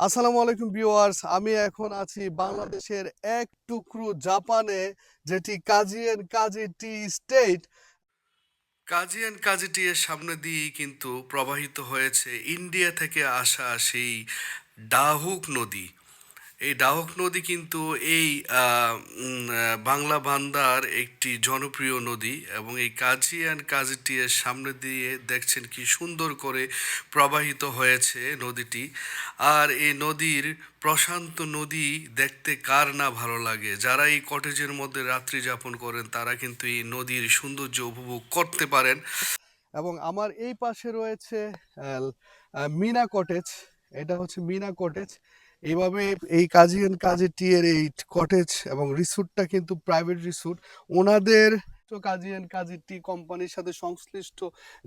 আসসালামু আলাইকুম ভিউয়ার্স, আমি এখন আছি বাংলাদেশের এক টুকরো জাপানে, যেটি কাজিয়েন কাজি টি স্টেট। কাজিয়ান কাজি টি এর সামনে দিয়েই কিন্তু প্রবাহিত হয়েছে ইন্ডিয়া থেকে আসা সেই ডাহুক নদী। এই ডাহক নদী কিন্তু এই বাংলা বান্দার একটি জনপ্রিয় নদী, এবং এই কাজী অ্যান্ড কাজিটি এর সামনে দিয়ে দেখছেন কি সুন্দর করে প্রবাহিত হয়েছে নদীটি। আর এই নদীর প্রশান্ত নদী দেখতে কার না ভালো লাগে। যারা এই কটেজের মধ্যে রাত্রি যাপন করেন তারা কিন্তু এই নদীর সৌন্দর্য উপভোগ করতে পারেন। এবং আমার এই পাশে রয়েছে মিনা কটেজ। এটা হচ্ছে মিনা কটেজ। এইভাবে এই কাজী এন্ড কাজী টি এর এই কটেজ এবং রিসোর্টটা কিন্তু প্রাইভেট রিসোর্ট। ওনাদের কাজী এন্ড কাজী টি কোম্পানির সাথে সংশ্লিষ্ট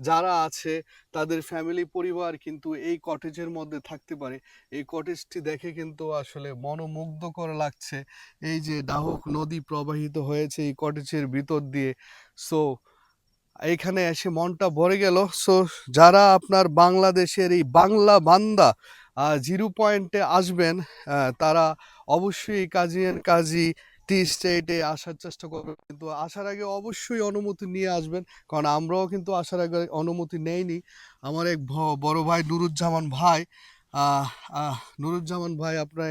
যারা আছে তাদের ফ্যামিলি পরিবার কিন্তু এই কটেজের মধ্যে থাকতে পারে। এই কটেজটি দেখে কিন্তু আসলে মনোমুগ্ধকর লাগছে। এই যে ডাহক নদী প্রবাহিত হয়েছে এই কটেজের ভিতর দিয়ে। সো এইখানে এসে মনটা ভরে গেল। সো যারা আপনার বাংলাদেশের এই বাংলা বান্দা জিরো পয়েন্টে আসবেন, তারা অবশ্যই কাজী এন্ড কাজী টি স্টেটে আসার চেষ্টা করবেন, কিন্তু আসার আগে অবশ্যই অনুমতি নিয়ে আসবেন, কারণ আমরাও কিন্তু আসার আগে অনুমতি নেইনি। আমার এক বড় ভাই নুরুজ্জামান ভাই, আহ আহ নুরুজ্জামান ভাই আপনার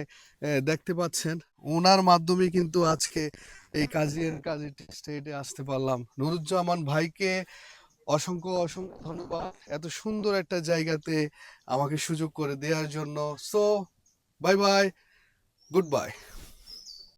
দেখতে পাচ্ছেন, ওনার মাধ্যমে কিন্তু আজকে এই কাজী এন্ড কাজী টি স্টেটে আসতে পারলাম। নুরুজ্জামান ভাইকে অসংখ্য অসংখ্য ধন্যবাদ এত সুন্দর একটা জায়গাতে আমাকে সুযোগ করে দেওয়ার জন্য। So bye bye, good bye.